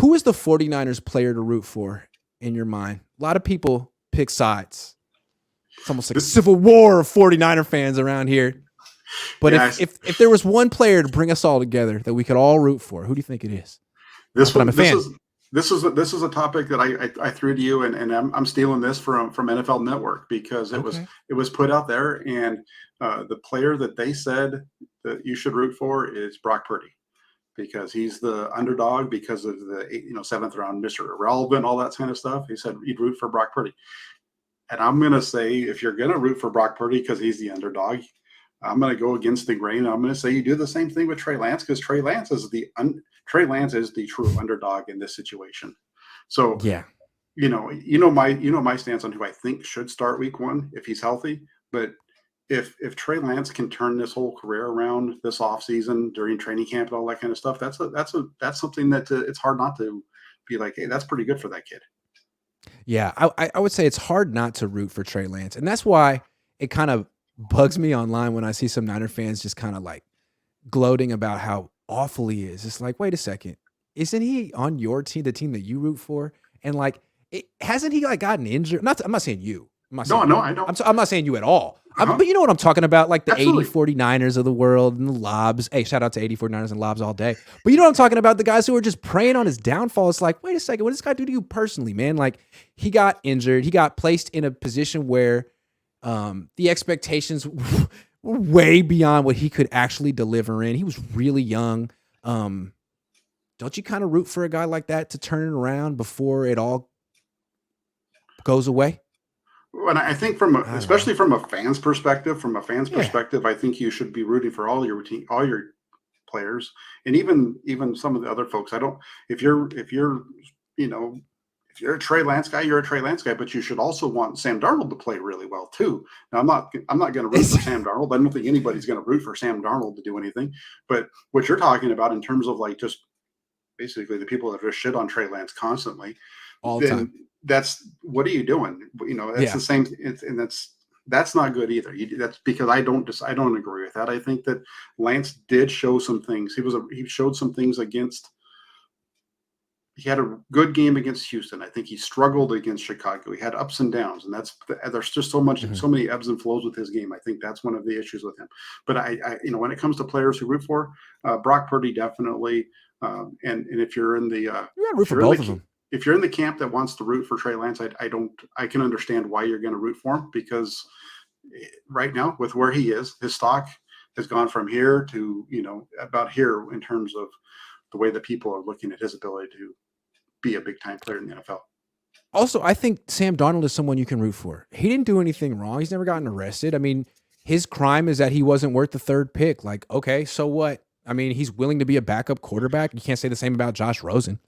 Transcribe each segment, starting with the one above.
who is the 49ers player to root for in your mind? A lot of people pick sides. It's almost like a civil war of 49er fans around here. But Yeah, if there was one player to bring us all together that we could all root for, who do you think it is? This is a topic that I threw to you, and I'm stealing this from NFL Network because it was put out there, and the player that they said that you should root for is Brock Purdy because he's the underdog because of the 7th round Mr. Irrelevant, all that kind of stuff. He said you'd root for Brock Purdy, and I'm gonna say if you're gonna root for Brock Purdy because he's the underdog, I'm going to go against the grain. I'm going to say you do the same thing with Trey Lance because Trey Lance is the true underdog in this situation. So yeah, my stance on who I think should start week 1 if he's healthy. But if Trey Lance can turn this whole career around this offseason during training camp and all that kind of stuff, that's something that it's hard not to be like, hey, that's pretty good for that kid. Yeah, I would say it's hard not to root for Trey Lance, and that's why it kind of bugs me online when I see some Niner fans just kind of like gloating about how awful he is. It's like, wait a second, isn't he on your team, the team that you root for? And like, hasn't he like gotten injured? I'm not saying you. I don't. I'm not saying you at all. But you know what I'm talking about, like the Absolutely. 80 49ers of the world and the Lobs. Hey, shout out to 80 49ers and Lobs all day. But you know what I'm talking about, the guys who are just preying on his downfall. It's like, wait a second, what does this guy do to you personally, man? Like, he got injured. He got placed in a position where the expectations were way beyond what he could actually deliver in. He was really young. Don't you kind of root for a guy like that to turn it around before it all goes away? And I think especially from a fan's perspective, I think you should be rooting for all your players, and even some of the other folks. If you're a Trey Lance guy, you're a Trey Lance guy, but you should also want Sam Darnold to play really well too. Now, I'm not going to root for Sam Darnold. I don't think anybody's going to root for Sam Darnold to do anything. But what you're talking about in terms of like just basically the people that just shit on Trey Lance constantly, all the time. That's what are you doing? That's the same, and that's not good either. That's because I don't agree with that. I think that Lance did show some things. He showed some things against. He had a good game against Houston. I think he struggled against Chicago. He had ups and downs, and there's just so many ebbs and flows with his game. I think that's one of the issues with him. But I when it comes to players who root for Brock Purdy, definitely. And if you're in the you got to root for both of them. If you're in the camp that wants to root for Trey Lance, I can understand why you're going to root for him because right now with where he is, his stock has gone from here to about here in terms of the way that people are looking at his ability to be a big time player in the NFL. Also, I think Sam Darnold is someone you can root for. He didn't do anything wrong. He's never gotten arrested. I mean, his crime is that he wasn't worth the 3rd pick. Like, okay, so what? I mean, he's willing to be a backup quarterback. You can't say the same about Josh Rosen.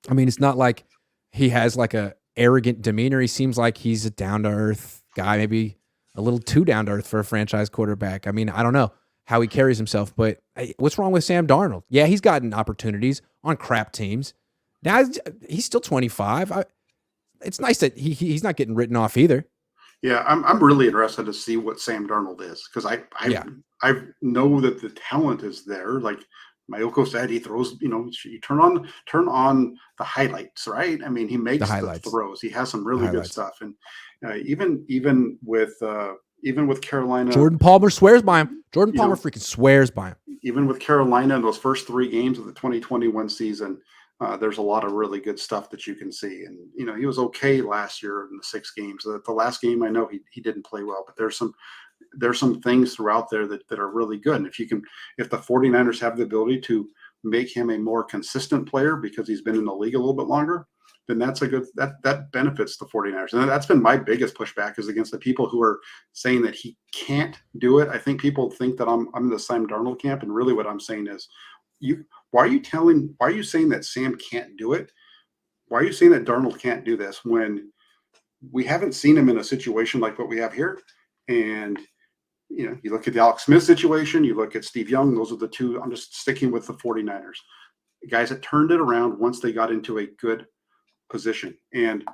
I mean, it's not like he has like a arrogant demeanor. He seems like he's a down-to-earth guy, maybe a little too down-to-earth for a franchise quarterback. I mean, I don't know how he carries himself, but what's wrong with Sam Darnold? Yeah, he's gotten opportunities on crap teams. Now he's still 25. It's nice that he's not getting written off either. Yeah, I'm really interested to see what Sam Darnold is because I know that the talent is there. Like Mayoko said, he throws. You turn on the highlights, right? I mean, he makes the throws. He has some really good stuff, and even with Carolina, Jordan Palmer swears by him. Jordan Palmer freaking swears by him. Even with Carolina in those first 3 games of the 2021 season. There's a lot of really good stuff that you can see. And, he was okay last year in the 6 games. The last game, I know he didn't play well, but there's some things throughout there that are really good. And if the 49ers have the ability to make him a more consistent player because he's been in the league a little bit longer, then that benefits the 49ers. And that's been my biggest pushback is against the people who are saying that he can't do it. I think people think that I'm in the Sam Darnold camp. And really what I'm saying is why are you saying that Sam can't do it? Why are you saying that Darnold can't do this when we haven't seen him in a situation like what we have here? And, you look at the Alex Smith situation, you look at Steve Young, those are the two. I'm just sticking with the 49ers. The guys that turned it around once they got into a good position. And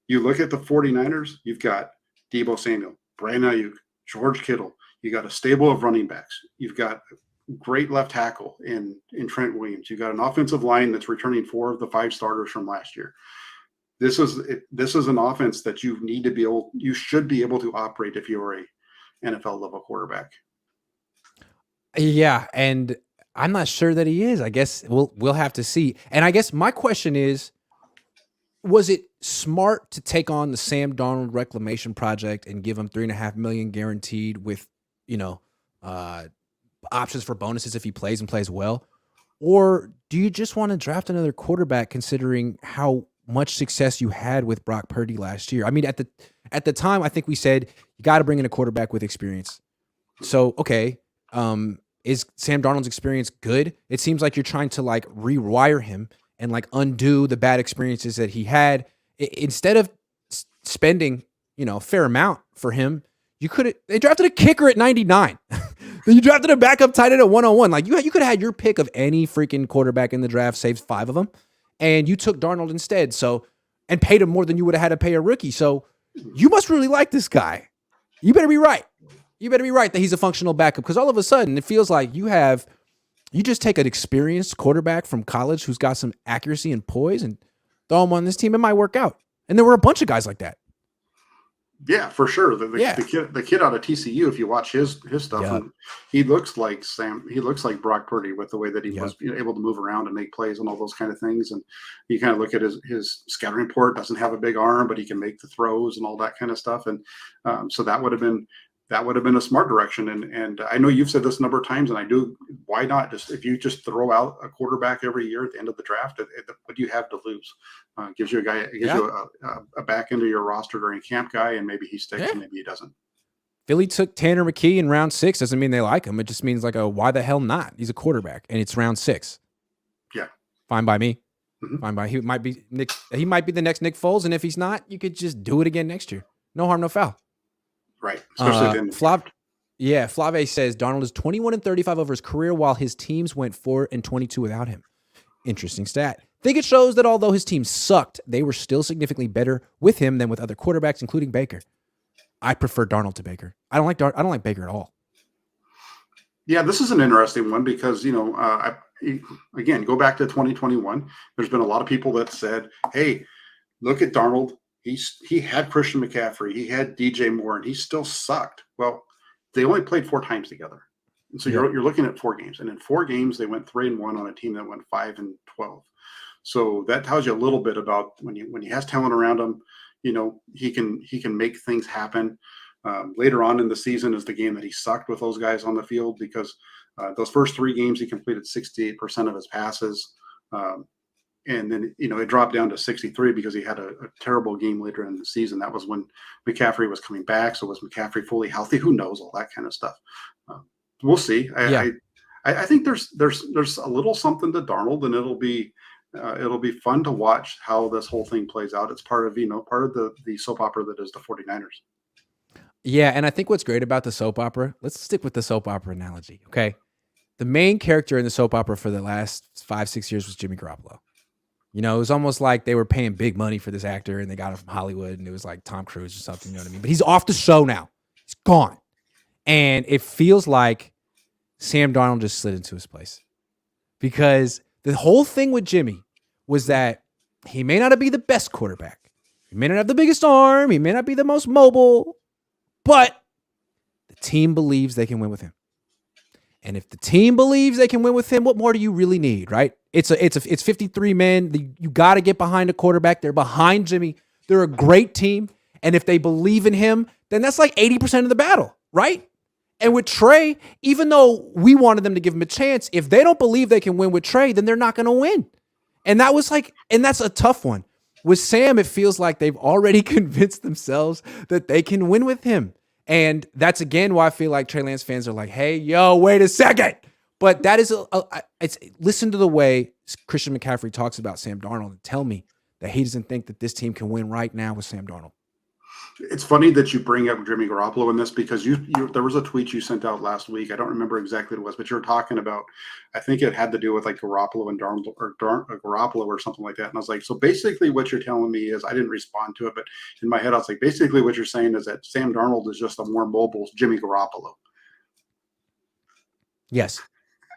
you look at the 49ers, you've got Deebo Samuel, Brandon Ayuk, George Kittle. You got a stable of running backs. You've got great left tackle in Trent Williams. You got an offensive line that's returning 4 of the 5 starters from last year. This is an offense that you should be able to operate if you're a NFL level quarterback. Yeah, and I'm not sure that he is. I guess we'll have to see. And I guess my question is, was it smart to take on the Sam Darnold reclamation project and give him $3.5 million guaranteed with, uh, options for bonuses if he plays and plays well? Or do you just want to draft another quarterback considering how much success you had with Brock Purdy last year? I mean, at the time, I think we said you got to bring in a quarterback with experience. So, okay, is Sam Darnold's experience good? It seems like you're trying to like rewire him and like undo the bad experiences that he had. Instead of spending, a fair amount for him, they drafted a kicker at 99. You drafted a backup tight end at 101. Like you could have had your pick of any freaking quarterback in the draft, saved 5 of them, and you took Darnold instead. So, and paid him more than you would have had to pay a rookie. So you must really like this guy. You better be right. You better be right that he's a functional backup, because all of a sudden it feels like you just take an experienced quarterback from college who's got some accuracy and poise and throw him on this team. It might work out. And there were a bunch of guys like that. Yeah, for sure. The kid out of TCU, if you watch his stuff, Yep. he looks like he looks like Brock Purdy with the way that he Yep. was able to move around and make plays and all those kind of things. And you kind of look at his scouting report, doesn't have a big arm, but he can make the throws and all that kind of stuff. And so that would have been a smart direction. And I know you've said this a number of times, and I do. Why not if you just throw out a quarterback every year at the end of the draft? What do you have to lose? Gives you a back into your roster during camp guy, and maybe he sticks, and maybe he doesn't. Philly took Tanner McKee in round 6. Doesn't mean they like him. It just means like, why the hell not? He's a quarterback, and it's round 6. Yeah, fine by me. Mm-hmm. Fine by he might be the next Nick Foles, and if he's not, you could just do it again next year. No harm, no foul. Right. Especially Flave says Darnold is 21-35 over his career, while his teams went 4-22 without him. Interesting stat. Think it shows that although his team sucked, they were still significantly better with him than with other quarterbacks, including Baker. I prefer Darnold to Baker. I don't like Baker at all. Yeah, this is an interesting one because again, go back to 2021. There's been a lot of people that said, "Hey, look at Darnold. He had Christian McCaffrey, he had DJ Moore, and he still sucked." Well, they only played 4 times together, and so you're looking at 4 games, and in 4 games they went 3-1 on a team that went 5-12. So that tells you a little bit about when he has talent around him, he can make things happen. Later on in the season is the game that he sucked with those guys on the field, because those first 3 games he completed 68% of his passes. And then, it dropped down to 63 because he had a terrible game later in the season. That was when McCaffrey was coming back. So was McCaffrey fully healthy? Who knows? All that kind of stuff. We'll see. I think there's a little something to Darnold, and it'll be fun to watch how this whole thing plays out. It's part of the soap opera that is the 49ers. Yeah, and I think what's great about the soap opera, let's stick with the soap opera analogy, okay? The main character in the soap opera for the last 5-6 years was Jimmy Garoppolo. It was almost like they were paying big money for this actor and they got him from Hollywood, and it was like Tom Cruise or something, you know what I mean? But he's off the show now. He's gone. And it feels like Sam Darnold just slid into his place, because the whole thing with Jimmy was that he may not be the best quarterback. He may not have the biggest arm. He may not be the most mobile, but the team believes they can win with him. And if the team believes they can win with him, what more do you really need, right? It's 53 men. You got to get behind a quarterback. They're behind Jimmy. They're a great team. And if they believe in him, then that's like 80% of the battle, right? And with Trey, even though we wanted them to give him a chance, if they don't believe they can win with Trey, then they're not going to win. And that's a tough one. With Sam, it feels like they've already convinced themselves that they can win with him. And that's, again, why I feel like Trey Lance fans are like, hey, yo, wait a second. But that is, listen to the way Christian McCaffrey talks about Sam Darnold and tell me that he doesn't think that this team can win right now with Sam Darnold. It's funny that you bring up Jimmy Garoppolo in this, because there was a tweet you sent out last week. I don't remember exactly what it was, but you were talking about, I think it had to do with like Garoppolo and Darnold, or Garoppolo or something like that. And I was like, so basically what you're telling me is, I didn't respond to it, but in my head I was like, basically what you're saying is that Sam Darnold is just a more mobile Jimmy Garoppolo. Yes.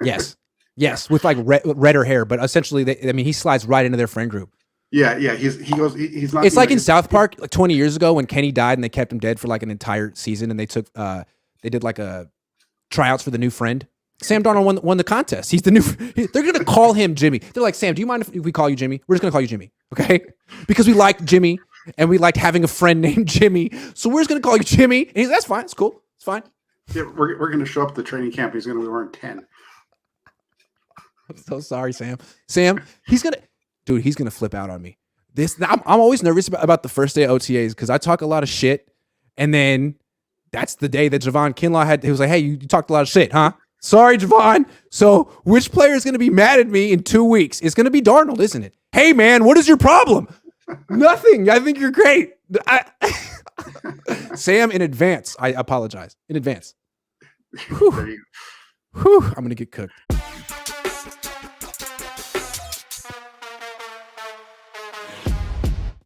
Yes. Yes. With like redder hair, but essentially, he slides right into their friend group. Yeah. He's not. It's like in South Park, like 20 years ago when Kenny died and they kept him dead for like an entire season, and they did like a tryouts for the new friend. Sam Darnold won the contest. He's the new. They're gonna call him Jimmy. They're like, Sam, do you mind if we call you Jimmy? We're just gonna call you Jimmy, okay? Because we like Jimmy and we liked having a friend named Jimmy, so we're just gonna call you Jimmy. And that's fine. It's cool. It's fine. Yeah, we're gonna show up at the training camp. He's gonna be wearing 10. I'm so sorry, Sam. Sam, he's gonna flip out on me. I'm always nervous about the first day of OTAs because I talk a lot of shit, and then that's the day that Javon Kinlaw he was like, hey, you talked a lot of shit, huh? Sorry, Javon. So which player is going to be mad at me in 2 weeks? It's going to be Darnold, isn't it? Hey, man, what is your problem? Nothing. I think you're great. Sam, in advance, I apologize. In advance. Whew. I'm going to get cooked.